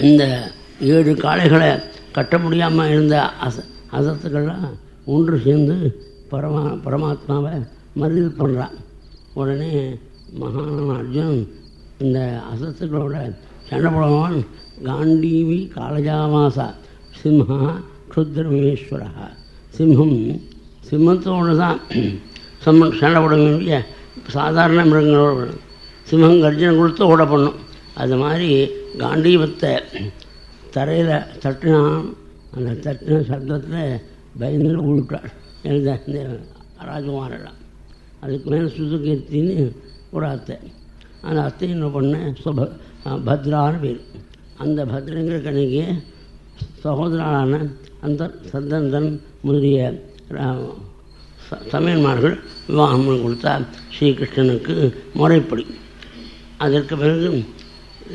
இந்த 7 காளைகளை கட்ட முடியாமல் இருந்த அசத்துக்கள்லாம் ஒன்று சேர்ந்து பரமாத்மாவை மறுதல் பண்ணுறான். உடனே மகானான அர்ஜுனன் இந்த அசத்துக்களோட சண்டை போடுவான். காண்டீவி காலஜாமாசா சிம்ஹா க்ஷுத்ரமேஸ்வரா. சிம்மத்தோடு தான் சண்டை போட வேண்டிய சாதாரண மிருகங்களோட சிம்மம் கர்ஜனை கொடுத்து ஓட பண்ணும். அது மாதிரி காண்டீபத்தை தரையில் தட்டினான். அந்த தட்டின சப்தத்தில் பயந்து விழுட்டார் இந்த ராஜகுமாரெல்லாம். அதுக்கு மேலே சுதுகீர்த்தின்னு ஒரு அத்தை. அந்த அத்தை என்ன பண்ண பத்ரான்னு பேர். அந்த பத்ரங்கிற கணிக்கு சகோதரனான அந்த சத்தந்தன் முதலிய சமையன்மார்கள் விவாகம் கொடுத்தா ஸ்ரீகிருஷ்ணனுக்கு முறைப்படி. அதற்கு பிறகு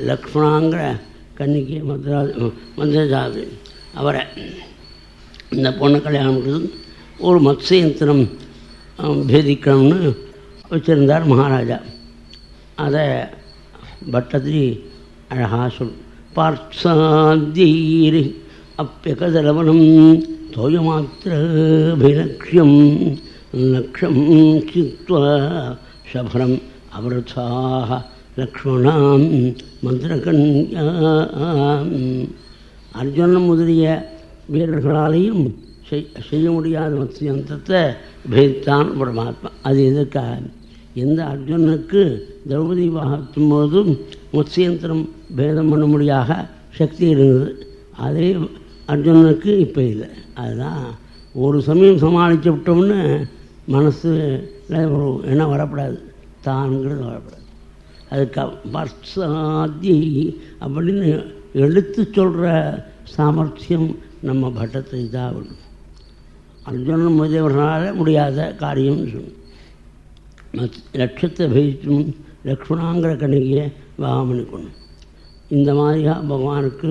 லக்ஷ்மணாங்கிற கன்னிக்கு மந்திரஜாதி அவரை இந்த பொண்ணை கல்யாணம் கொடுத்து ஒரு மத்ஸ்யந்திரம் பேதிக்கணும்னு வச்சுருந்தார் மகாராஜா. அதை பட்டத்திரி அழகாக சொல். பார்த்சாத்யைர் அப்பியகதலவனம் தோயமாத்திரபிலக்ஷ்யம் லக்ஷ்யம் சித்வா சபரம் அவருத்தாக லக்ஷ்மணாம் மந்திரகன்யாம். அர்ஜுனன் முதலிய வீரர்களாலேயும் செய்ய முடியாத மத்ஸ்யந்தத்தை பேதித்தான் பரமாத்மா. அது எதற்காக? எந்த அர்ஜுனனுக்கு திரௌபதி விவாகத்தின் போதும் மத்ஸ்யந்திரம் பேதம் பண்ண முடியாத சக்தி இருந்தது. அதே அர்ஜுனனுக்கு இப்போ இல்லை. அதுதான் ஒரு சமயம் சமாளித்து விட்டோம்னு மனசு ஒரு எண்ணம் வரப்படாது, தான்ங்கிறது வரப்படாது. அதுக்கு பர்சாதி அப்படின்னு எடுத்து சொல்கிற சாமர்த்தியம் நம்ம பட்டத்தை தான் வேணும். அர்ஜுனன் முதலியவர்களால் முடியாத காரியம்னு சொன்னோம். லட்சத்தை பயிற்றும் லக்ஷ்மணாங்கிற கணிகையை விவாகம் பண்ணிக்கணும். இந்த மாதிரியாக பகவானுக்கு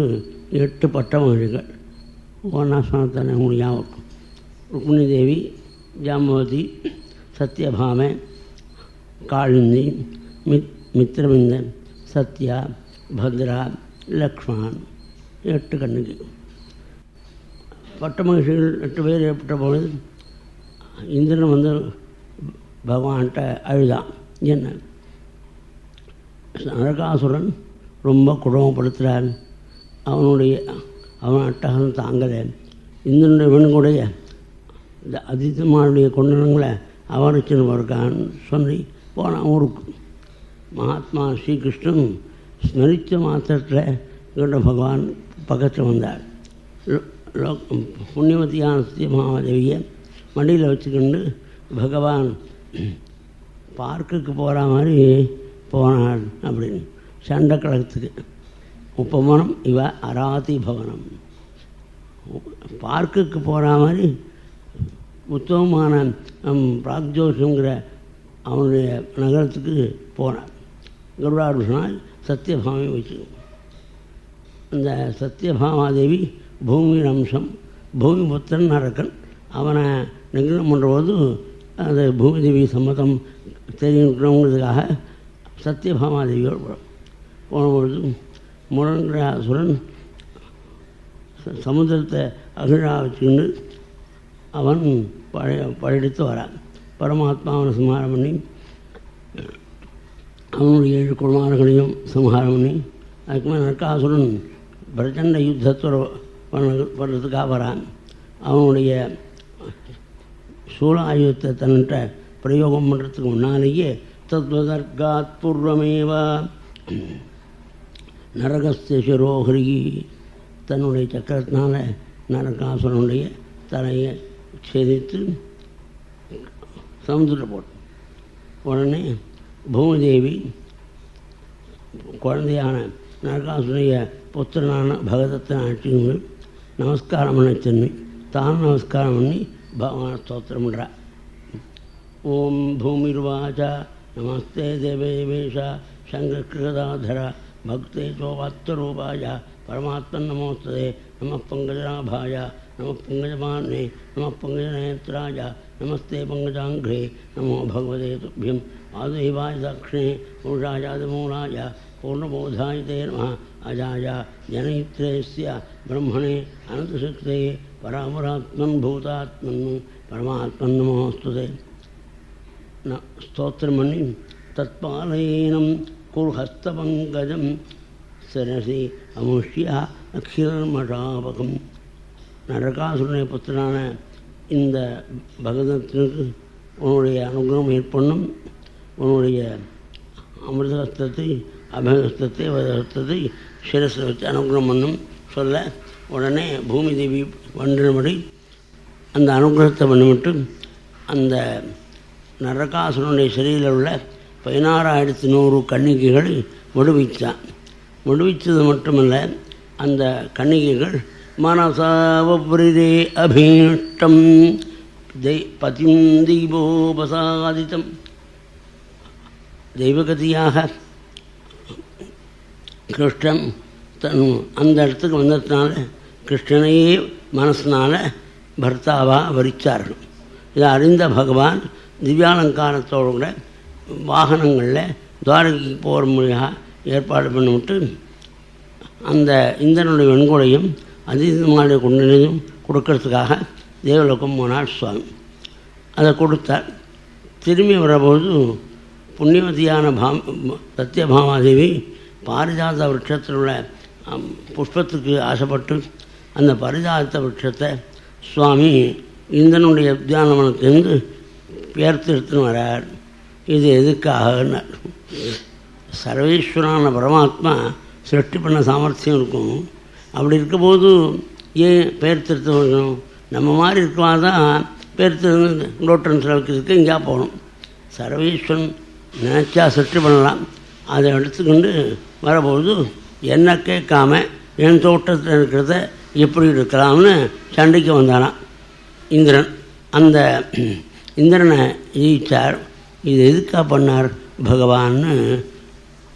8 பட்டமகிழ்கள் ஓர்ணாசனத்தனை முடியாமல் ருக்மிணி தேவி, ஜாம்பவதி, சத்யபாமை, காளிந்தி, மித்ரவிந்தன், சத்யா, பத்ரா, லக்ஷ்மணன் 8 கண்ணிகை. பட்டமகிழ்ச்சிகள் 8 பேர் ஏற்பட்ட பொழுது இந்திரன் வந்து பகவான்கிட்ட அழுதான். என்ன, நரகாசுரன் ரொம்ப குடும்பப்படுத்துகிறான், அவன் அட்டகம் தாங்கலை, இந்திரனுடைய வெண்குடைய இந்த அதித்தமானுடைய கொண்டனங்களை அவரிச்சுன்னு இருக்கான்னு சொல்லி போனான் ஊருக்கு. மகாத்மா ஸ்ரீகிருஷ்ணன் ஸ்மரித்த மாத்திரத்தில் இவருடைய பகவான் பக்கத்தில் வந்தார். புண்ணியவதியான சத்யபாமாதேவியை மடியில் வச்சுக்கிண்டு பகவான் பார்க்குக்கு போகிற மாதிரி போனார் அப்படின்னு. சண்டை கழகத்துக்கு உப்பமனம் இவ அராதி பவனம். பார்க்குக்கு போகிற மாதிரி உத்தமமான பிராக்ஜோஷங்கிற அவனுடைய நகரத்துக்கு போனார். கருடாருஷனால் சத்யபாமை வச்சு. அந்த சத்யபாமாதேவி பூமியின் அம்சம், பூமி புத்திரன் நரக்கன். அவனை நிகழ்ச்சி பண்ணுறபோது அந்த பூமி தேவி சம்மதம் தெரியணுங்கிறதுக்காக சத்யபாமாதேவியோடு போனபொழுது முரண்கிற அசுரன் சமுத்திரத்தை அகிழா வச்சுக்கிண்டு அவன் படையெடுத்து வரான். பரமாத்மா அவனை சம்ஹாரம் பண்ணி அவனுடைய 7 குமாரர்களையும் சம்ஹாரம் பண்ணி அதுக்கு மேலே நரகாசுரன் பிரச்சண்ட யுத்தத்தோட பண்ணுறதுக்காக வரான். அவனுடைய சூழ ஆயுதத்தை தன்னிட்ட பிரயோகம் பண்ணுறதுக்கு முன்னாலேயே தத்வதர்காத் பூர்வமேவா நரகஸ்ய சிரோஹரி தன்னுடைய சக்கரத்தினால நரகாசுரனுடைய தலையை சேதித்து சமுதிரம் போட்டு உடனே பூமிதேவி குழந்தையான நரகாசுடைய புத்திரனான பகதத்தை ஆட்சிகள் நமஸ்காரம் பண்ண சென்று தான் நமஸ்காரம் பண்ணி பகவான ஸ்தோத்திரம் பண்ணுறா. ஓம் பூமிர்வாச்சா நமஸ்தே தேவேஷா சங்ககிருதாதரா பக்தே சோவாத்தரூபாய பரமாத்மன் நமோஸ்தே நம பங்கஜநாபாய நம பங்கஜமானே நம பங்கஜநேத்ராய நமஸ்தே பங்கஜாங்கிரே நமோ பகவதே துभ्यं ஆதைவாய தக்ஷிணே புருஷாயாதிமூலாய பூர்ணபோதாய தே நமः அஜாயா ஜனயித்ரேஸ்ய பிரம்மணே அனந்தசக்தே பராமராத்மன் பூதாத்மன் பரமாத்மன் நமோஸ்துதே. ஸ்தோத்திரம் பண்ணி தத்பாலயனம் குர்ஹஸ்தபங்கஜம் சரசி அமுஷ்யா அக்ஷரமடாபகம். நரகாசுரனை புத்திரான இந்த பகதத்திற்கு உன்னுடைய அனுகிரகம் ஏற்பண்ணும். உன்னுடைய அமிர்தஹஸ்தத்தை அபயஹஸ்தத்தை வதஹஸ்தத்தை சிரஸில் வச்சு அனுகிரகம் பண்ணும் சொல்ல உடனே பூமி தேவி வண்டினபடி அந்த அனுகிரகத்தை பண்ணிவிட்டு அந்த நரகாசுரனுடைய சிறையில் உள்ள 16,100 கன்னிகைகள் விடுவித்தான். விடுவித்தது மட்டுமல்ல, அந்த கன்னிகைகள் மனசாவப்ரிதே அபீஷ்டம் பதிம் தீபோபசாதித்தம் தெய்வகதியாக கிருஷ்ணன் அந்த இடத்துக்கு வந்ததுனால கிருஷ்ணனையே மனசினால் பர்த்தாவாக வரித்தார்கள். இதை அறிந்த பகவான் திவ்யாலங்காரத்தோடு கூட வாகனங்களில் துவாரகைக்கு போகிற மொழியாக ஏற்பாடு பண்ணிவிட்டு அந்த இந்திரனுடைய வெண்கொடையும் அதீதமானுடைய குண்டனையும் கொடுக்கறதுக்காக தேவலோகம் போனார் சுவாமி. அதை கொடுத்தார். திரும்பி வரபோது புண்ணியவதியான சத்யபாமாதேவி பாரிஜாத விருட்சத்தில் உள்ள புஷ்பத்துக்கு ஆசைப்பட்டு அந்த பாரிஜாத விருட்சத்தை சுவாமி இந்திரனுடைய உத்தியானவனத்திலிருந்து பேர்த்து எடுத்துன்னு வரார். இது எதுக்காக? சர்வேஸ்வரான பரமாத்மா சிருஷ்டி பண்ண சாமர்த்தியம் இருக்கும். அப்படி இருக்கும்போது ஏன் பேர் திருத்த வைக்கணும்? நம்ம மாதிரி இருக்கவா தான் பேர் திரு லோட்டன் செலவுக்கு எங்கேயா போகணும். சர்வேஸ்வரன் நினச்சா சிருஷ்டி பண்ணலாம். அதை எடுத்துக்கொண்டு வரபோது என்ன கேட்காம என் தோட்டத்தில் இருக்கிறத எப்படி இருக்கலாம்னு சண்டைக்கு வந்தானான் இந்திரன். அந்த இந்திரனை ஜெயிச்சார். இது எதுக்காக பண்ணார் பகவான்னு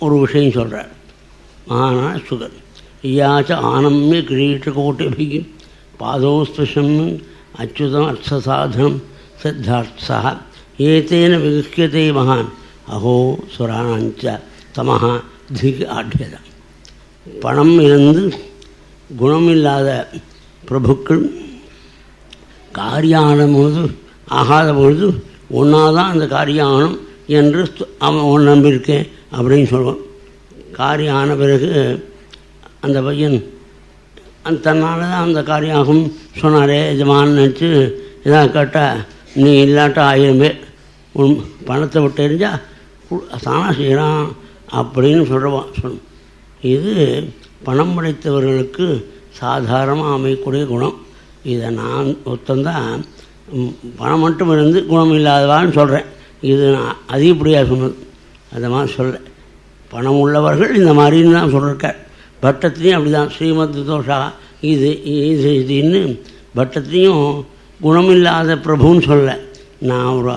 ஒரு விஷயம் சொல்கிறார். மகானா சுகர் ஐயாச்ச ஆனம்ய கிரீட்டகோட்டிபிகி பாதோஸ்பஷம் அச்சுதம் அர்த்தசாதனம் சித்தார்த்தா ஏதேன விகிஷ்யதே மகான் அஹோ சுராணாஞ்ச தமஹா திக் ஆட்யதம். பணம் இருந்து குணமில்லாத பிரபுக்கள் காரியானம் பொழுது ஆகாத பொழுது ஒன்றாதான் அந்த காரியம் ஆகணும் என்று அவன் நம்பியிருக்கேன் அப்படின்னு சொல்லுவான். காரியம் ஆன பிறகு அந்த பையன் தன்னால் தான் அந்த காரியம் ஆகும் சொன்னாரே எஜமான்னு நினச்சி எதாவது கேட்டால் நீ இல்லாட்டா 1000 பேர் உன் பணத்தை விட்டு எரிஞ்சால் தானாக செய்கிறான் அப்படின்னு சொல்லுவான். இது பணம் படைத்தவர்களுக்கு சாதாரணமாக அமையக்கூடிய குணம். இதை நான் ஒருத்தந்தான் பணம் மட்டும் இருந்து குணம் இல்லாதவான்னு சொல்கிறேன். இது நான் அதிகப்படியாக சொன்னது. அதை மாதிரி சொல்ல பணம் உள்ளவர்கள் இந்த மாதிரின்னு தான் சொல்லியிருக்கார். பட்டத்துலேயும் அப்படி தான் ஸ்ரீமத் தோஷா இதுன்னு பட்டத்துலேயும் குணமில்லாத பிரபுன்னு சொல்ல நான் ஒரு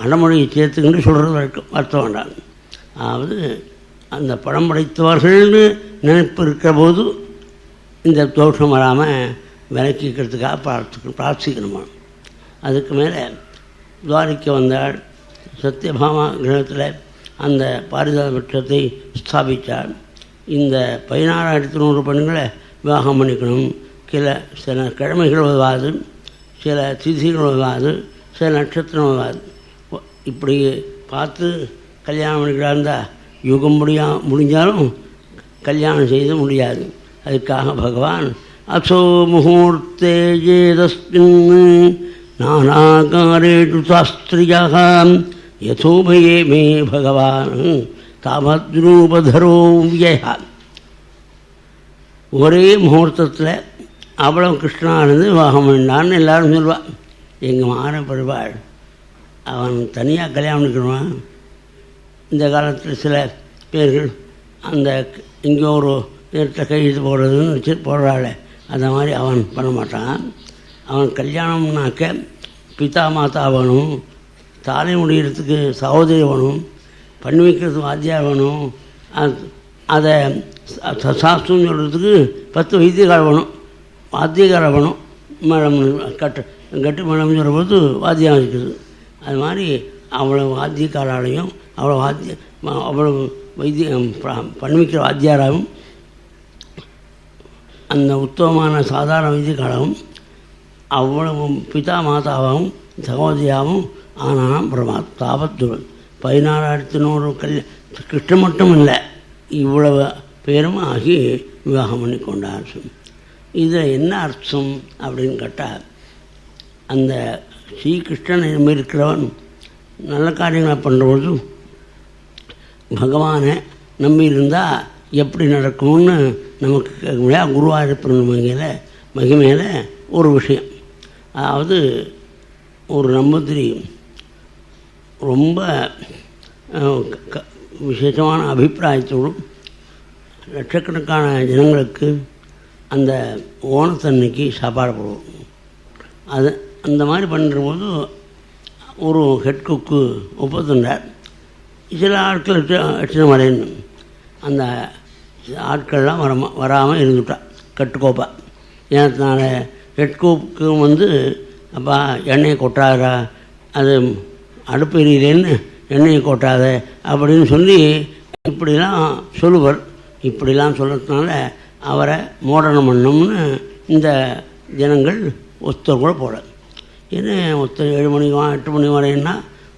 அடமொழியை சேர்த்துக்கிட்டு சொல்கிறது வருத்த வேண்டாம். அதாவது அந்த பணம் படைத்தவர்கள்னு நினைப்பு இருக்கிற போது இந்த தோஷம் வராமல் விலக்கிக்கிறதுக்காக பிரார்த்திக்கணுமா. அதுக்கு மேலே துவாரிக்க வந்தாள். சத்யபாமா கிரகத்தில் அந்த பாரிஜாத விருட்சத்தை ஸ்தாபித்தாள். இந்த 16,100 பெண்களை விவாகம் பண்ணிக்கணும். சில கிழமைகள் உதவாது, சில திதிகள் உதவாது, சில நட்சத்திரம் உதவாது. இப்படி பார்த்து கல்யாணம் பண்ணிக்கிட்டா இருந்தால் யுகம் முடிஞ்சாலும் கல்யாணம் செய்து முடியாது. அதுக்காக பகவான் அசோ முகூர்த்தே ஏதஸ்மின் நானாகாரேஷு சாஸ்திரியாக யதோபயே மே பகவான் தாமத்ரூபதரோ வியா. ஒரே முகூர்த்தத்தில் அவ்வளவு கிருஷ்ணானது விவாகம் பண்ணான்னு எல்லாரும் சொல்லுவாள். எங்கள் மாற பெறுவாள் அவன் தனியாக கல்யாணம் பண்ணிக்கிடுவான். இந்த காலத்தில் சில பேர்கள் அந்த இங்கே ஒரு நேரத்தில் கையெழுத்து போடுறதுன்னு வச்சு போடுறாள். அந்த மாதிரி அவன் பண்ண மாட்டான். அவன் கல்யாணம்னாக்க பிதா மாதா வேணும், தாலை முடிகிறதுக்கு சகோதரி வேணும், பண்ணி வைக்கிறதுக்கு வாத்தியார் வேணும், அதை சாஸ்திரம் சொல்கிறதுக்கு 10 வைத்தியக்காரர் வேணும், வாத்தியக்காரர் வேணும். மேடம் கட்டு மேடம் சொல்லும்போது வாத்தியம் இருக்குது. அது மாதிரி அவ்வளோ வாத்தியக்காராலையும் அவ்வளோ வைத்தியம் பண்ணி வைக்கிற வாத்தியாராகவும் அந்த உத்தமமான சாதாரண வைதிகாலமும் அவ்வளவு பிதா மாதாவாகவும் சகோதரியாகவும் ஆனானாம் பிரமாத் தாபத்துடன் 16,100 கிருஷ்ணன் மட்டும் இல்லை, இவ்வளவு பேரும் ஆகி விவாகம் பண்ணி கொண்டார். இதில் என்ன அர்த்தம் அப்படின்னு கேட்டால், அந்த ஸ்ரீகிருஷ்ணன் இருக்கிறவன் நல்ல காரியங்களை பண்ணுறபோது பகவானை நம்பியிருந்தால் எப்படி நடக்கும்னு நமக்கு குருவாயூரப்பன் மகிமையில் ஒரு விஷயம். அதாவது ஒரு நம்பூதிரி ரொம்ப விசேஷமான அபிப்பிராயத்தோடும் லட்சக்கணக்கான ஜனங்களுக்கு அந்த ஓணத்தன்னைக்கு சாப்பாடு போடுவோம். அது அந்த மாதிரி பண்ணுறபோது ஒரு ஹெட் குக்கு ஒப்புத்துண்டார். சில ஆட்கள் எட்டு வரேன்னு அந்த ஆட்கள்லாம் வராமல் இருந்துட்டா கட்டுக்கோப்பா. ஏன்னா ஹெட் குக்கு அப்பா எண்ணெயை கொட்டாதா, அது அடுப்பு எரியிலேன்னு எண்ணெயை கொட்டாத அப்படின்னு சொல்லி இப்படிலாம் சொல்லுவார். இப்படிலாம் சொல்கிறதுனால அவரை மோடனம் பண்ணணும்னு இந்த ஜனங்கள் ஒருத்தர் கூட போட. ஏன்னா ஒருத்தர் 7 மணிக்கு 8 மணி வரைன்னா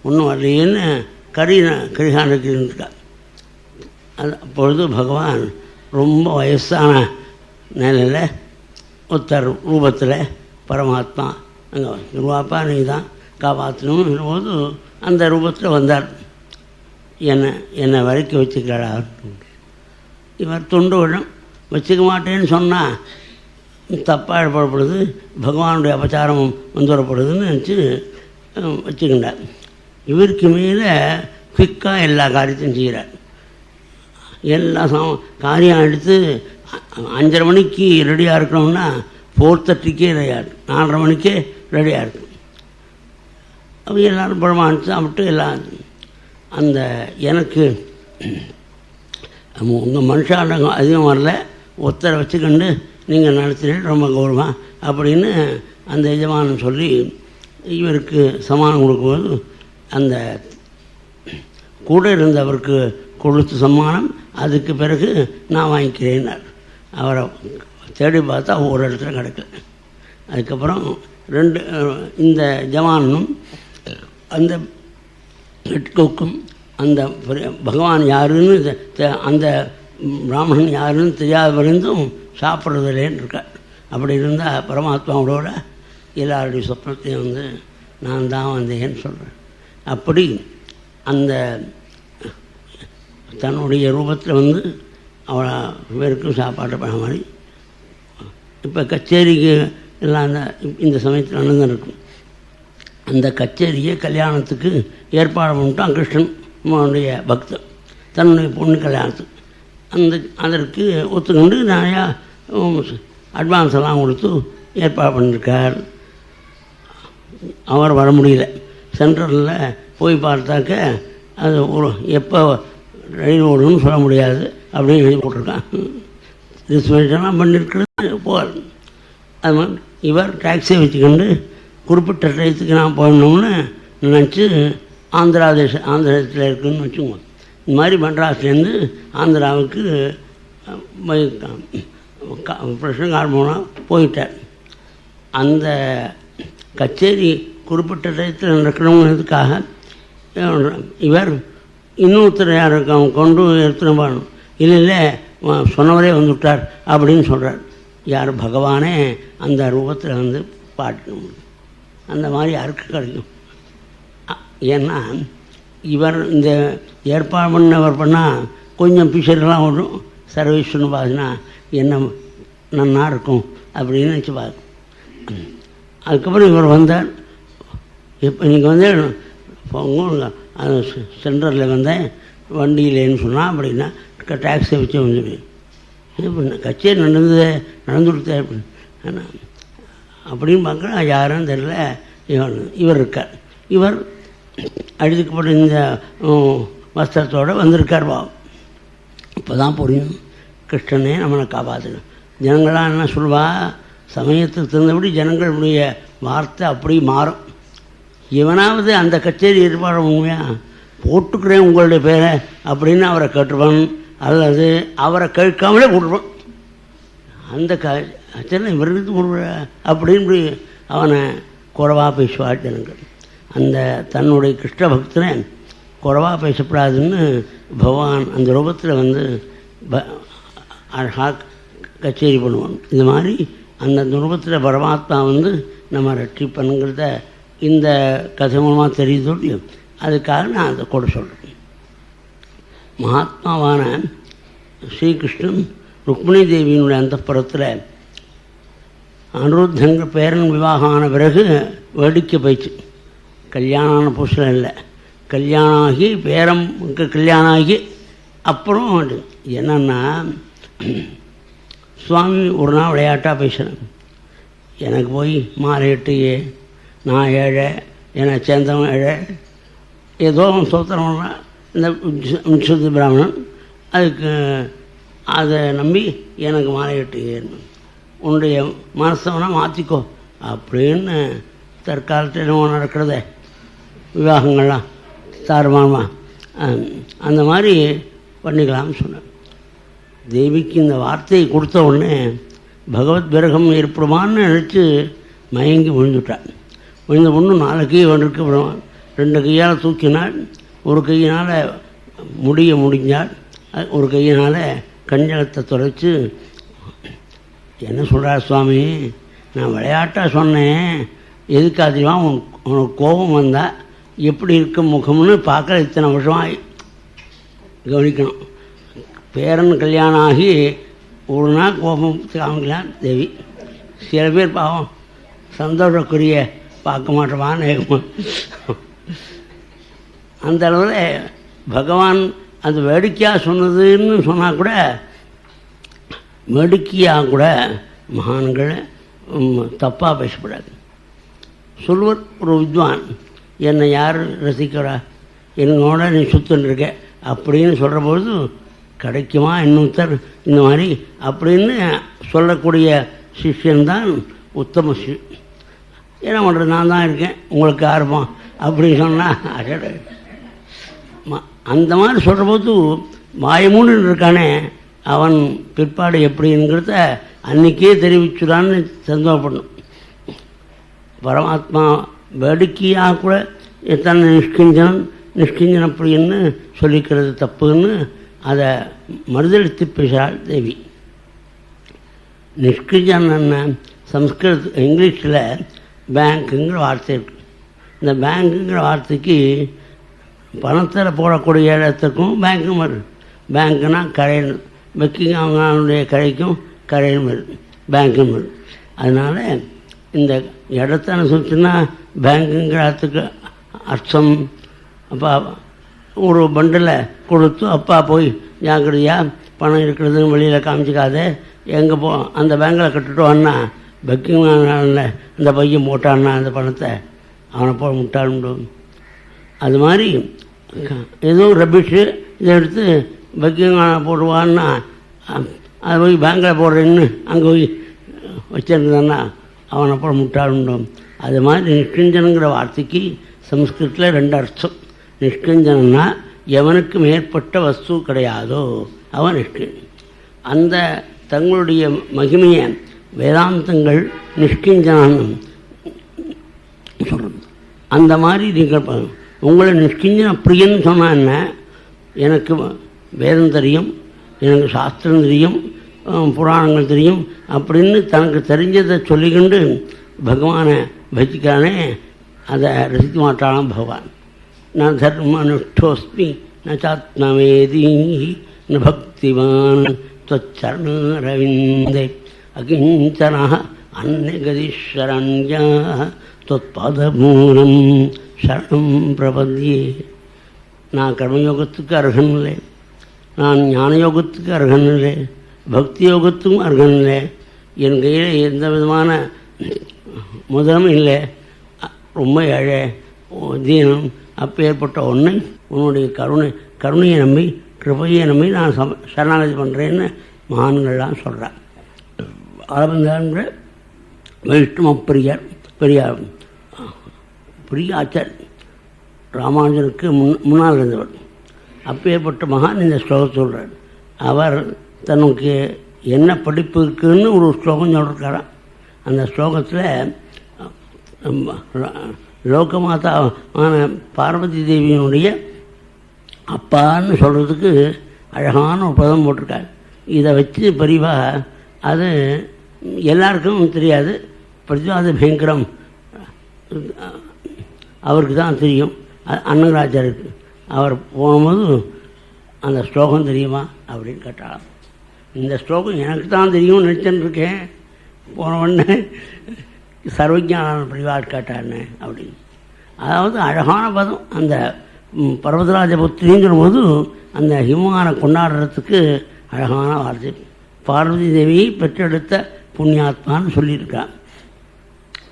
ஒன்றும் வரலையேன்னு கரிகாண்டுக்கு இருந்துட்டா. அது அப்பொழுது பகவான் ரொம்ப வயசான நிலையில் ஒருத்தர் ரூபத்தில் பரமாத்மா அங்கே குருவாப்பா நீ தான் காப்பாற்றணும்னு போது அந்த ரூபத்தில் வந்தார். என்னை வரைக்க வச்சுக்கிறாரா. இவர் தொண்டுவிடம் வச்சுக்க மாட்டேன்னு சொன்னால் தப்பாக ஏற்படப்படுது, பகவானுடைய அபச்சாரம் வரப்படுதுன்னு நினச்சி வச்சுக்கின்றார். இவருக்கு மேலே குயிக்காக எல்லா காரியத்தையும் செய்கிறார். எல்லா காரியம் எடுத்து 5:30 மணிக்கு ரெடியாக இருக்கணும்னா 4:30க்கே ரெடியாக இருக்கும், 4:30 மணிக்கே ரெடியாக இருக்கும். அவங்க எல்லோரும் பழமாக சாப்பிட்டு எல்லாம் அந்த எனக்கு உங்கள் மனுஷாண்டங்க அதிகம் வரல, ஒருத்தரை வச்சுக்கண்டு நீங்கள் நடத்துகிறீங்க ரொம்ப கௌரவம் அப்படின்னு அந்த எஜமானன் சொல்லி இவருக்கு சமானம் கொடுக்கும்போது அந்த கூட இருந்தவருக்கு கொடுத்த சம்மானம் அதுக்கு பிறகு நான் வாங்கிக்கிறேன்னார். அவரை தேடி பார்த்தா ஒரு இடத்துல கிடைக்கல. அதுக்கப்புறம் இந்த ஜவானும் அந்த ஹெட்குக்கும் அந்த பகவான் யாருன்னு அந்த பிராமணன் யாருன்னு தெரியாத வரைந்தும் சாப்பிட்றதுலேன்னு இருக்கார். அப்படி இருந்தால் பரமாத்மாவோட எல்லாருடைய சொப்னத்தையும் நான் தான் வந்தேன்னு சொல்கிறேன். அப்படி அந்த தன்னுடைய ரூபத்தில் அவளை பேருக்கும் சாப்பாட்டை பண்ண மாதிரி இப்போ கச்சேரிக்கு எல்லாம் இந்த சமயத்தில் நடந்துருக்கும். அந்த கச்சேரியை கல்யாணத்துக்கு ஏற்பாடு பண்ணிட்டான் கிருஷ்ணனுடைய பக்தன் தன்னுடைய பொண்ணு கல்யாணத்துக்கு. அதற்கு ஒத்துக்கொண்டு நிறையா அட்வான்ஸ் எல்லாம் கொடுத்து ஏற்பாடு பண்ணியிருக்கார். அவர் வர முடியல. சென்ட்ரலில் போய் பார்த்தாக்க அது எப்போ ரயில் ஓடுன்னு சொல்ல முடியாது அப்படின்னு எழுதி போட்டிருக்கான். ரிசர்வேஷன்லாம் பண்ணியிருக்கிறது போகாது. அது மாதிரி இவர் டாக்ஸியை வச்சுக்கொண்டு குறிப்பிட்ட டயத்துக்கு நான் போகணும்னு நினச்சி ஆந்திரத்தில் இருக்குதுன்னு வச்சுக்கோங்க. இந்த மாதிரி மெட்ராஸ்லேருந்து ஆந்திராவுக்கு பிரஷன் கார் மூலம் போயிட்டார். அந்த கச்சேரி குறிப்பிட்ட டயத்தில் நடக்கணுங்கிறதுக்காக இவர் இன்னொருத்தர் யாருக்கு அவங்க கொண்டு எடுத்துன்னு போகணும். இல்லை சொன்னவரே வந்துவிட்டார் அப்படின்னு சொல்கிறார். யார் பகவானே அந்த ரூபத்தில் பாடணும். அந்த மாதிரி யாருக்கு கிடைக்கும்? ஏன்னா இவர் இந்த ஏற்பாடு பண்ணவர் பண்ணால் கொஞ்சம் பிஷர்லாம் வரும். சர்வீஸ்னு பார்த்தீங்கன்னா என்ன நன்னா இருக்கும் அப்படின்னு நினச்சி பார்க்கும். அதுக்கப்புறம் இவர் வந்தார். இப்போ நீங்கள் அது சென்டரில் வந்தேன் வண்டியிலேன்னு சொன்னால் அப்படின்னா டாக்ஸியை வச்சு வந்துடுவேன். இது பண்ண கச்சேரி நடந்துடுத்தே அப்படின்னு அப்படின்னு பார்க்குறேன். யாரும் தெரியல. இவர் இருக்கார். இவர் அழுதுக்கப்பட்ட இந்த வஸ்திரத்தோடு வந்திருக்கார். பாவம் இப்போ தான் புரியும் கிருஷ்ணனே நம்மளை காப்பாற்றணும். ஜனங்களாம் என்ன சொல்வா, சமயத்துக்கு தகுந்தபடி ஜனங்களுடைய வார்த்தை அப்படி மாறும். இவனாவது அந்த கச்சேரி ஏற்பாடு உண்மையாக போட்டுக்கிறேன் உங்களுடைய பேரை அப்படின்னு அவரை கேட்டுருவான், அல்லது அவரை கேட்காமலே போட்டுருவான். அந்த அச்சனை இவருக்கு ஒரு அப்படின்னு அவனை குறைவாக பேசுவாள் ஜனங்கள். அந்த தன்னுடைய கிருஷ்ண பக்தனை குறைவாக பேசப்படாதுன்னு பகவான் அந்த ரூபத்தில் வந்து அழகாக கச்சேரி பண்ணுவான். இது மாதிரி அந்த ரூபத்தில் பரமாத்மா வந்து நம்ம ரட்சிப்பனுங்கிறத இந்த கதை மூலமாக தெரியுதோ இல்லையோ, அதுக்காக நான் அதை கூட சொல்கிறேன். மகாத்மாவான ஸ்ரீகிருஷ்ணன் ருக்மிணி தேவியினுடைய அந்தப்புறத்தில் அனிருத்தங்கிற பேரன் விவாகம் ஆன பிறகு வேடிக்கை போயிடுச்சு. கல்யாணம் புதுசில் இல்லை, கல்யாணம் ஆகி பேரனுக்கு கல்யாணம் ஆகி அப்புறம் என்னென்னா சுவாமி ஒரு நாள் விளையாட்டாக பேசுகிறேன். எனக்கு போய் மாலை 8 நான் ஏழை, என்னை சேர்ந்தவன் ஏழை, ஏதோ சோத்திரம்னா இந்த விசுத்தி பிராமணன் அதுக்கு அதை நம்பி எனக்கு மாலை 8 உன்னுடைய மனசவனை மாற்றிக்கோ அப்படின்னு தற்காலத்தில் என்னவோ நடக்கிறத விவாகங்கள்லாம் தாறுமானமாக அந்த மாதிரி பண்ணிக்கலாம்னு சொன்னேன். தேவிக்கு இந்த வார்த்தையை கொடுத்த உடனே பகவத் விரகம் ஏற்படுமான்னு நினச்சி மயங்கி விழுந்துட்டாள். விழுந்த பொண்ணு 4 கை ஒன்றுக்கு விடுவான். 2 கையால் தூக்கினாள், ஒரு கையினால் முடிஞ்சாள், ஒரு கையினால் கஞ்சலத்தை துடைச்சி என்ன சொல்கிறார் சுவாமி, நான் விளையாட்டாக சொன்னேன், எதுக்கு அதிகமாக உனக்கு கோபம் வந்தால் எப்படி இருக்க முகம்னு பார்க்குற இத்தனை வருஷமாக கவனிக்கணும். பேரன் கல்யாணம் ஆகி ஒரு நாள் கோபம் காமிக்கலாம் தேவி. சில பேர் பாவம் சந்தோஷக்குரிய பார்க்க மாட்டோமான்னு அந்த அளவில் பகவான் அந்த வேடிக்கையாக சொன்னதுன்னு சொன்னால் கூட வேடிக்கையாக கூட மகான்கள் தப்பாக பேசப்படாது. சொல்வர் ஒரு வித்வான், என்னை யார் ரசிக்கிறா, என்னோட நீ சுற்றுன்னு இருக்க அப்படின்னு சொல்கிற பொழுது கிடைக்குமா இன்னொருத்தர் இந்த மாதிரி அப்படின்னு சொல்லக்கூடிய சிஷ்யன்தான் உத்தம என்ன பண்ணுறது, நான் தான் இருக்கேன் உங்களுக்கு ஆர்வம் அப்படின்னு சொன்னால் அந்த மாதிரி சொல்கிற போது வாயமூன்னு இருக்கானே அவன் பிற்பாடு எப்படிங்கிறத அன்றைக்கே தெரிவிச்சுடான்னு சந்தோஷப்படணும். பரமாத்மா வேடிக்கையாக கூட தன்னை நிஷ்கிஞ்சன் அப்படின்னு சொல்லிக்கிறது தப்புன்னு அதை மறுதளித்து பேசுகிறாள் தேவி. நிஷ்கிஞ்சன் என்ன சம்ஸ்கிருத இங்கிலீஷில் பேங்க்குங்கிற வார்த்தை இருக்குது. இந்த பேங்க்குங்கிற வார்த்தைக்கு பணத்தில் போடக்கூடிய இடத்துக்கும் பேங்க்கும் வருது. பேங்க்குனா கடைன்னு பெக்கிங் அவங்களுடைய கடைக்கும் கடையும் வருது, பேங்க்கும் வருது. அதனால் இந்த இடத்த அனுசரிச்சுன்னா பேங்க்குங்கிற இடத்துக்கு அர்த்தம். அப்பா ஒரு பண்டில் கொடுத்து அப்பா போய் ஜாக்கிரதையாக பணம் இருக்கிறதுன்னு வெளியில் காமிச்சிக்காதே, எங்கே அந்த பேங்கில் கட்டுட்டு வான்னா பெக்கிங் இந்த பையன் போட்டான்னா அந்த பணத்தை அவனை போய் முட்டாளும். அது மாதிரி ஏதோ ரபிஷு இதை எடுத்து பெக்கிங் போடுவான்னா அதை போய் பேங்கில் போடுறேன்னு அங்கே போய் வச்சுருந்தான்னா அவனை அப்புறம் முட்டாளும். அது மாதிரி நிஷ்கிஞ்சனுங்கிற வார்த்தைக்கு சம்ஸ்கிருத்தில் 2 அர்த்தம். நிஷ்கிஞ்சனா எவனுக்கு மேற்பட்ட வஸ்து கிடையாதோ அவன் நிஷ்கிஞ்சன். அந்த தங்களுடைய மகிமையை வேதாந்தங்கள் நிஷ்கிஞ்சனான்னு சொல்கிறது. அந்த மாதிரி நீங்கள் உங்களை நிஷ்கிஞ்சன பிரியன்னு சொன்னால் என்ன, எனக்கு வேதம் தெரியும், எனக்கு சாஸ்திரம் தெரியும், புராணங்கள் தெரியும் அப்படின்னு தனக்கு தெரிஞ்சதை சொல்லிக்கொண்டு பகவானை பஜிக்கானே அதை ரசிக்க மாட்டாளாம் பகவான். நான் தர்மனுஷ்டோஸ்மி நாத்மவேதி ந பக்திவான் त्वच्चरणरविन्दे अकिञ्चनः अन्यगतिशरण्या त्वत्पादमूलं शरणं प्रपद्ये. நான் கர்மயோகத்துக்கு அர்ஹன் இல்லை, நான் ஞான யோகத்துக்கு அர்ஹன் இல்லை, பக்தி யோகத்துக்கும் அர்ஹன் இல்லை, என் கையில் எந்த விதமான முதலும் இல்லை, ரொம்ப ஏழை தீனம். அப்போ ஏற்பட்ட ஒன்றை உன்னுடைய கருணையை நம்பி கிருபையை நம்பி நான் சரணாகதி பண்ணுறேன்னு மகான்கள்லாம் சொல்கிறார். அரவிந்தன்ற வைஷ்ணவ பெரியார் ஆச்சார் ராமானுஜனுக்கு முன்னால் இருந்தவர். அப்பேற்பட்ட மகான் இந்த ஸ்லோகம் சொல்கிறார். அவர் தனக்கு என்ன படிப்பு இருக்குதுன்னு ஒரு ஸ்லோகம் சொல்லிருக்காராம். அந்த ஸ்லோகத்தில் லோகமாதாவான பார்வதி தேவியினுடைய அப்பான்னு சொல்கிறதுக்கு அழகான ஒரு பதம் போட்டிருக்காரு. இதை வச்சு பரிவாக அது எல்லாருக்கும் தெரியாது. பிரதிவாத பயங்கரம் அவருக்கு தான் தெரியும். அன்னராஜருக்கு அவர் போகும்போது அந்த ஸ்லோகம் தெரியுமா அப்படின்னு கேட்டாலும், இந்த ஸ்லோகம் எனக்கு தான் தெரியும்னு நினச்சின்னு இருக்கேன், போன உடனே சர்வஜான பிரிவாட் கேட்டான்னு அப்படின்னு. அதாவது அழகான பதம். அந்த பர்வதராஜபுத்திரிங்கிற போது அந்த ஹிமவானை கொண்டாடுறதுக்கு அழகான வார்த்தை. பார்வதி தேவியை பெற்றெடுத்த புண்ணியாத்மான்னு சொல்லியிருக்கான்.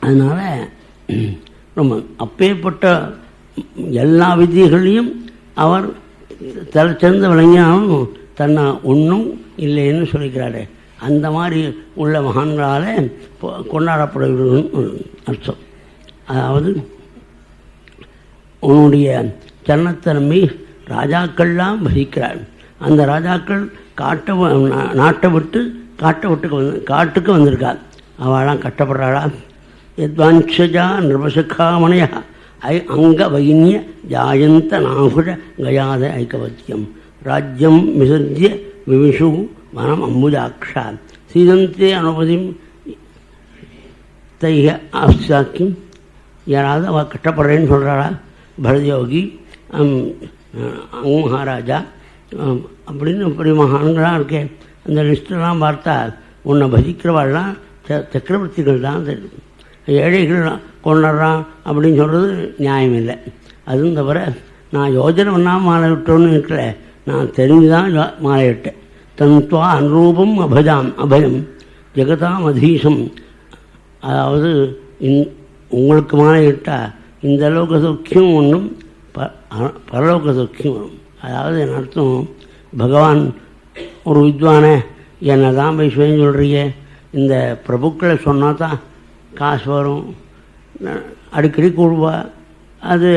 அதனால் ரொம்ப அப்பேற்பட்ட எல்லா வித்தியர்களையும் அவர் சிறந்து விளங்கினாலும் தன்னை ஒன்றும் இல்லைன்னு சொல்லிக்கிறாரு. அந்த மாதிரி உள்ள மகான்களால் கொண்டாடப்படுகிறதுன்னு அர்த்தம். அதாவது உன்னுடைய சரணத்தை நம்பி ராஜாக்கள்லாம் பசிக்கிறார். அந்த ராஜாக்கள் நாட்டை விட்டு காட்டுக்கு வந்திருக்காள். அவளாம் கஷ்டப்படுறாளா? யத்வாஞ்சஜா நிருபசுகாமணையா அங்க வைன்ய ஜாயந்த நாகுட கயாத ஐக்கவத்தியம் ராஜ்யம் விசர்ஜ்ய விவிஷு வனம் அம்புஜாக்ஷா சீதந்தே அனுபதிம் தைய ஆசாக்கியம். யாராவது அவள் கஷ்டப்படுறேன்னு சொல்கிறாளா? பரதயோகி மகாராஜா அப்படின்னு இப்படி மகான்களாக இருக்கேன். அந்த லிஸ்டெல்லாம் பார்த்தா உன்னை பஜிக்கிறவாள்லாம் சக்கரவர்த்திகள் தான் தெரியும். ஏழைகள் கொண்டாடுறான் அப்படின்னு சொல்கிறது நியாயம் இல்லை. அதுவும் தவிர நான் யோஜனை பண்ணாமல் மாலை விட்டோன்னு இருக்கல, நான் தெரிஞ்சு தான் மாலை விட்டேன். தன்த்வா அனுரூபம் அபயம் ஜெகதாம் அதீசம். அதாவது உங்களுக்கு மாலை விட்டால் இந்த லோக சௌக்கியம் ஒன்றும் பரலோக சௌக்கியம் வரும். அதாவது என் அர்த்தம், பகவான் ஒரு வித்வானே என்னை தான் போய் சுயம் சொல்கிறீங்க, இந்த பிரபுக்களை சொன்னால் தான் காசு வரும், அடிக்கடி கூடுவா, அது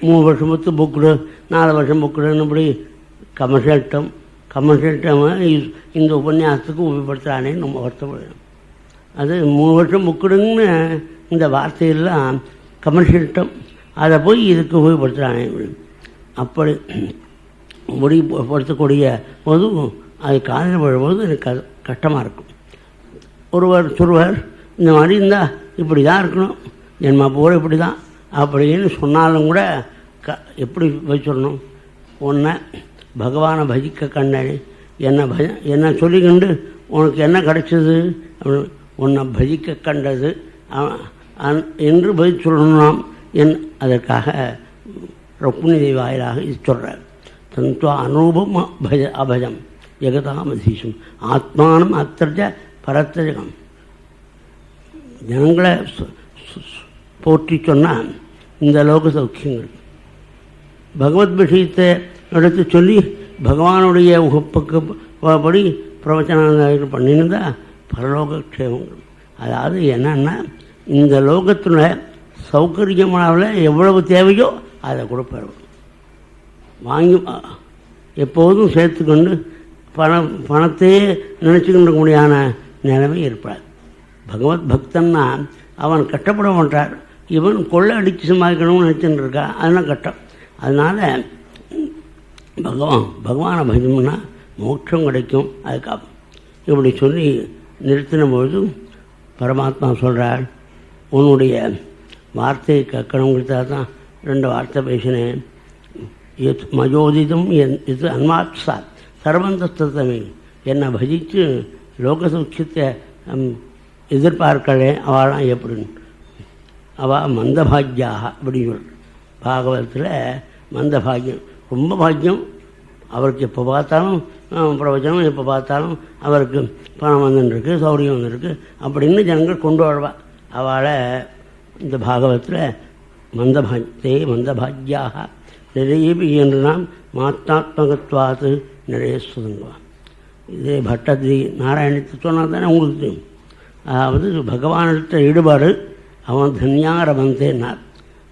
3 வருஷம் பத்து புக்குடு 4 வருஷம் புக்குடுன்னு இப்படி கமர்ஷியல்டம் இந்த உபன்யாசத்துக்கு உபயோகப்படுத்துகிறானே நம்ம வருத்தப்படுறோம். அது 3 வருஷம் புக்குடுன்னு இந்த வார்த்தையெல்லாம் கமர்ஷியல்டம், அதை போய் இதுக்கு உபயோகப்படுத்துகிறானே அப்படி உபயோகப்படுத்தக்கூடிய போது அது காலையில் விழும்போது எனக்கு கஷ்டமாக இருக்கும். ஒருவர் சொல்லுவார், இந்த மாதிரி இருந்தால் இப்படி தான் இருக்கணும், ஜென்மா போல இப்படி தான் அப்படின்னு சொன்னாலும் கூட எப்படி போய் சொல்லணும்? உன்னை பகவானை பஜிக்க கண்டனே, என்ன சொல்லிக்கொண்டு உனக்கு என்ன கிடைச்சது? உன்னை பஜிக்க கண்டது என்று பதில் சொல்லணும். அதற்காக ருக்மிணி வாயிலாக இது சொல்கிறார். தன்த்வா அனுரூபம் அபஜம் ஜெகதாமதீசம் ஆத்மானம் அத்திரஜ பரத்தஜகம். ஜனங்களை போற்றி சொன்னால் இந்த லோக சௌக்கியங்கள் பகவத் விஷயத்தை எடுத்து சொல்லி பகவானுடைய உகப்புக்கு படி பிரவச்சனம் பண்ணியிருந்தா பரலோக க்ஷேமங்கள். அதாவது என்னன்னா, இந்த லோகத்தில் சௌகரியமானவில் எவ்வளவு தேவையோ அதை கொடுப்பார். வாங்கி எப்போதும் சேர்த்துக்கொண்டு பணத்தையே நினச்சிக்கின்ற முடியாத நிலைமை ஏற்படாது. பகவத் பக்தன்னா அவன் கஷ்டப்பட மாட்டார். இவன் கொள்ளை அடித்து சமாளிக்கணும்னு நினச்சின்னு இருக்கான், அதெல்லாம் கஷ்டம். அதனால் பகவானை பஜம்னா மோட்சம் கிடைக்கும். அதுக்காக இப்படி சொல்லி நிறுத்தின பொழுது பரமாத்மா சொல்கிறார், உன்னுடைய வார்த்தையை கேட்கணுங்கிறதாக தான் 2 வார்த்தை பேசினேன். மயோதிதம் இது அன்மாத்சா சர்வந்தஸ்தமே. என்னை பஜித்து லோக சௌக்கியத்தை எதிர்பார்க்கலே அவளாம் எப்படின்னு அவள் மந்தபாக்யாக அப்படின்னு சொல்ற. பாகவதத்தில் மந்தபாகியம் ரொம்ப பாக்கியம். அவருக்கு எப்போ பார்த்தாலும் பிரவச்சனம், எப்போ பார்த்தாலும் அவருக்கு பணம் வந்துருக்கு, சௌரியம் வந்துருக்கு அப்படின்னு ஜனங்கள் கொண்டு வருவாள். அவளை இந்த பாகவத்தில் மந்தபாக்யாக நிறையபி என்று நாம் மாத்தாத்மகத்வாத்து நிறைய சுதங்குவான். இதே பட்டதிரி நாராயணத்தை சொன்னால் தானே உங்களுக்கு தெரியும். அதாவது பகவானிட்ட ஈடுபாடு, அவன் தன்யாரவந்தேன்னார்.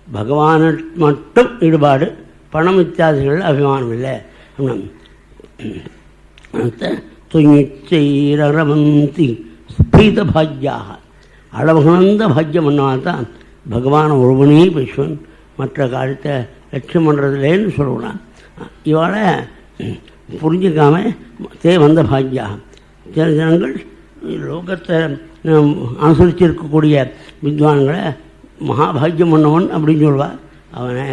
பகவானில் மட்டும் ஈடுபாடு, பணம் இத்தியாதிகள் அபிமானம் இல்லை. துயிச்சைரவந்தி ஸ்பீத பாக்யாக. அளவுகணந்த பாக்கியம் பண்ணால் தான் பகவான் ஒருவனே பேசுவன், மற்ற காரியத்தை லட்சியம் பண்ணுறதுலேன்னு சொல்லுவான். இவளை புரிஞ்சிக்காம தே வந்த பாக்யாக. சில ஜனங்கள் லோகத்தை அனுசரிச்சிருக்கக்கூடிய வித்வான்களை மகாபாகியம் பண்ணவன் அப்படின்னு சொல்லுவாள். அவனை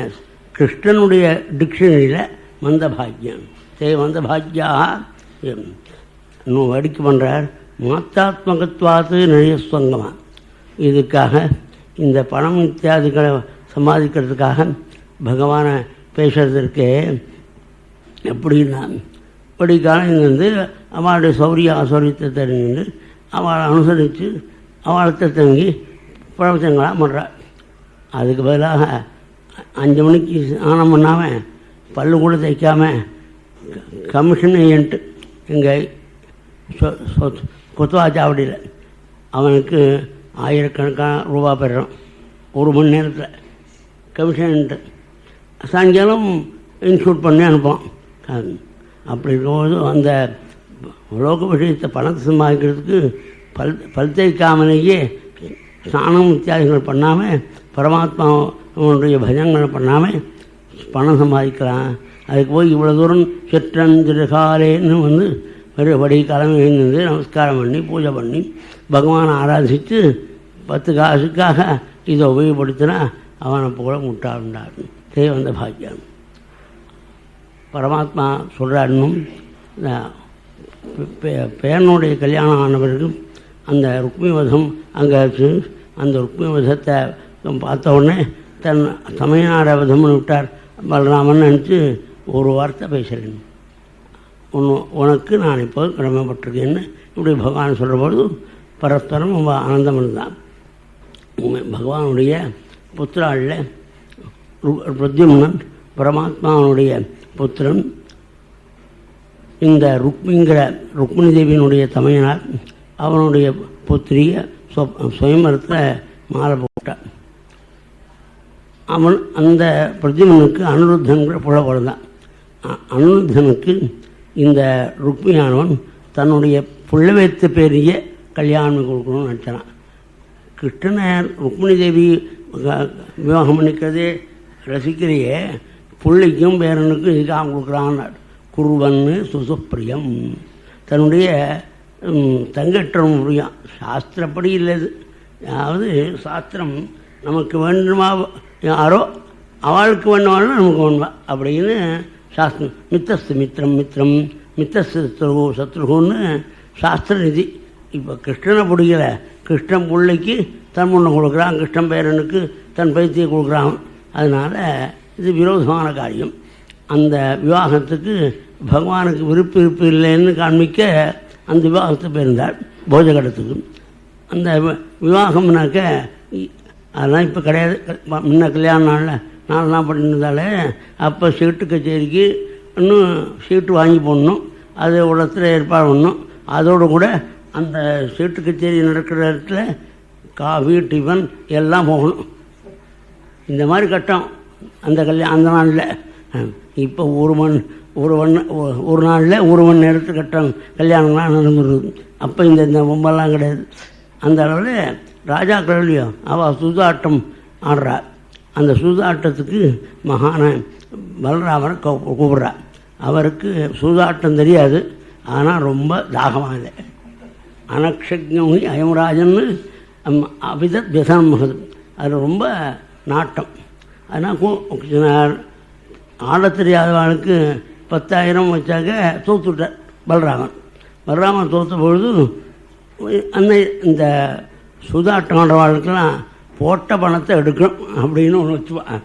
கிருஷ்ணனுடைய டிக்ஷனரியில் வந்த பாக்கியம் தே வந்த பாக்யாக இன்னும் வடிக்க பண்ணுறார். மாத்தாத்மகத்வாத்து நிலையஸ்வங்கமாக. இதுக்காக இந்த பணம் இத்தியாதிகளை சம்பாதிக்கிறதுக்காக பகவானை பேசுறதற்கு எப்படின்னா படிக்காலம் இங்கேருந்து அவளுடைய சௌரிய அசௌரியத்தை தெரிஞ்சு அவளை அனுசரித்து அவளத்தை தங்கி பிரவச்சங்களாக பண்ணுறாள். அதுக்கு பதிலாக 5 மணிக்கு ஸ்நானம் பண்ணாமல் பல்லு கூட தைக்காமல் கமிஷன் ஏஜென்ட்டு எங்கள் கொத்துவாச்சாவடியில் அவனுக்கு ஆயிரக்கணக்கான ரூபா பெறுறான் 1 மணி நேரத்தில் கமிஷன்ட்டு. சாயங்காலம் இன்ஷூட் பண்ணி அனுப்போம். அப்படி இருக்கும்போது அந்த லோக விஷயத்தை பணத்தை சம்பாதிக்கிறதுக்கு பல் தேய்க்காமலேயே ஸ்நானம் இத்தியாதிகள் பண்ணாமல் பரமாத்மாவுடைய பஜங்களை பண்ணாமல் பணம் சம்பாதிக்கலாம். அதுக்கு போய் இவ்வளோ தூரம் சிற்றஞ்சிறுகாலேன்னு வடி கிளம்பி எழுந்து நமஸ்காரம் பண்ணி பூஜை பண்ணி பகவானை ஆராதித்து 10 காசுக்காக இதை உபயோகப்படுத்தினா அவனை போல முட்டாளுண்டார். தே வந்த பாக்கியம். பரமாத்மா சொல்கிறாருன்னும் பேரனுடைய கல்யாணம் ஆனவருக்கு அந்த ருக்மி வதம் அங்கே வச்சு அந்த ருக்மி வதத்தை பார்த்த உடனே தன் தமையனார வதம்னு விட்டார் பலராமன் நினச்சி ஒரு வார்த்தை பேசுகிறேன், உனக்கு நான் இப்போ கடமைப்பட்டிருக்கேன்னு இப்படி பகவான் சொல்கிற பொழுது பரஸ்பரம் ரொம்ப ஆனந்தம் இருந்தான். பகவானுடைய புத்திராளில் பிரத்யும்னன் பரமாத்மாவனுடைய புத்திரன். இந்த ருக்மிணி தேவியினுடைய தமையனார் அவனுடைய புத்திரிய சுயம்பரத்தில் மாலை போட்டான். அவன் அந்த பிரத்யும்னனுக்கு அனிருத்தன்கிற புள்ள பிறந்தான். அனிருத்தனுக்கு இந்த ருக்மியானவன் தன்னுடைய புள்ள வைத்த பெரிய கல்யாணம் கொடுக்கணும்னு நினச்சான். கிருஷ்ணனை ருக்மிணி தேவி விவாகம் பண்ணிக்கிறதே ரசிக்கிறையே பிள்ளைக்கும் பேரனுக்கும் இதுக்காக கொடுக்குறான்னார். குருவன்னு சுசுப்பிரியம் தன்னுடைய தங்கற்றம் முடியும். சாஸ்திரப்படி இல்லது, அதாவது சாஸ்திரம் நமக்கு வேண்டுமா யாரோ அவளுக்கு வேணுமாலும் நமக்கு வேணுமா அப்படின்னு சாஸ்திரம். மித்தஸ்து மித்திரம் மித்திரம் மித்தஸ்து சத்ருகு சத்ருகுன்னு சாஸ்திர நிதி. இப்போ கிருஷ்ணனை பிடிக்கல, கிருஷ்ணன் பிள்ளைக்கு தன் முன்னை கொடுக்குறான், கிருஷ்ணன் பேரனுக்கு தன் பைத்தியை கொடுக்குறான். அதனால் இது விரோதமான காரியம். அந்த விவாகத்துக்கு பகவானுக்கு விருப்பு இல்லைன்னு காண்பிக்க அந்த விவாகத்தை போயிருந்தாள் போஜகடத்துக்கு. அந்த விவாகம்னாக்க அதெல்லாம் இப்போ கிடையாது. முன்ன கல்யாண நாளில் நான்லாம் பண்ணியிருந்தாலே அப்போ சீட்டு கச்சேரிக்கு இன்னும் சீட்டு வாங்கி போடணும், அது இடத்துல ஏற்பாடு பண்ணணும். அதோடு கூட அந்த சீட்டு கச்சேரி நடக்கிற இடத்துல காஃபி டிஃபன் எல்லாம் போகணும். இந்த மாதிரி கட்டம் அந்த அந்த நாளில். இப்போ ஒரு நாளில் 1 மணி நேரத்துக்கு கட்டம் கல்யாணம்லாம் நடந்துருது. அப்போ இந்த பொம்பெல்லாம் கிடையாது. அந்த அளவில் ராஜாக்கள் இல்லையோ அவள் சூதாட்டம் ஆடுறாள். அந்த சூதாட்டத்துக்கு மகான பலராமனை கூப்பிட்றா. அவருக்கு சூதாட்டம் தெரியாது, ஆனால் ரொம்ப தாகமாக அனக்ஷக்ஞி அயமராஜன்னு அபிதத் விசனம் மகது அதில் ரொம்ப நாட்டம். அதனால் ஆட தெரியாதவனுக்கு 10,000 வச்சாக்க தோத்துட்டார் பலராமன் தோற்ற பொழுது இந்த சூதாட்டம் ஆடுறவாளுக்கெல்லாம் போட்ட பணத்தை எடுக்கணும் அப்படின்னு ஒன்று வச்சுவான்.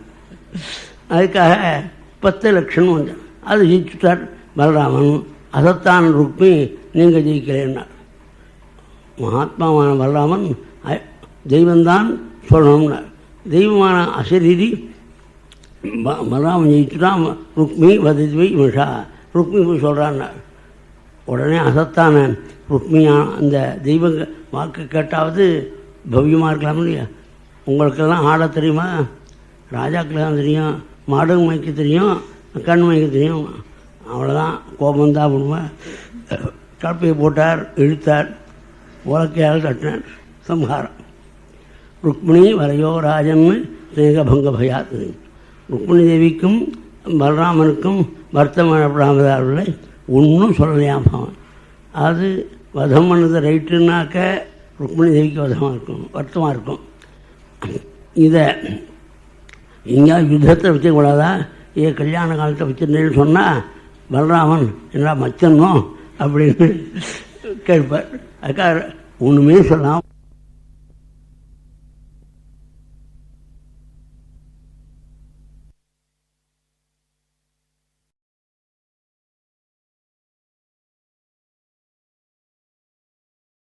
அதுக்காக 10 லட்சம் வந்து அது ஜெயிச்சுட்டார் பலராமன். அதைத்தான் ருக்மி நீங்கள் ஜெயிக்கிறேன்னார். மகாத்மாவான பலராமன் தெய்வந்தான் சொல்லணும்னார். தெய்வமான அசரீரி பலராமன் ஜெயிச்சுட்டான். ருக்மி வதித்வை மிஷா ருக்மி போய் சொல்கிறான்னார். உடனே அசத்தான ருக்மியான அந்த தெய்வ வாக்கு கேட்டாவது பவ்யமாக இருக்கலாம் இல்லையா? உங்களுக்கெல்லாம் ஆட தெரியுமா? ராஜாக்களுக்கு தான் தெரியும், மாடு மேய்க்க தெரியும், கண் மேய்க்க தெரியும். அவ்வளோதான், கோபந்தான் பண்ணுவேன். கலப்பையை போட்டார், இழுத்தார், உலக்கையால் தட்டினார், சம்ஹாரம். ருக்மிணி வரையோ ராஜன்னு ஸ்நேகபங்க பயாத். ருக்மிணி தேவிக்கும் பலராமனுக்கும் வருத்தமானப்படாமதால் ஒன்றும் சொல்லலையாம் அவன். அது வதம் பண்ணது ரைட்டுனாக்க ருக்மிணி தேவிக்கு வதமாக இருக்கும், வருத்தமாக இருக்கும். இதை எங்கேயா யுத்தத்தை வச்சுக்கூடாதா, கல்யாண காலத்தை வச்சுருந்தேன்னு சொன்னால் பலராமன் என்ன மச்சனோ அப்படின்னு கேட்பார். அதுக்காக ஒன்றுமே சொல்லலாம்.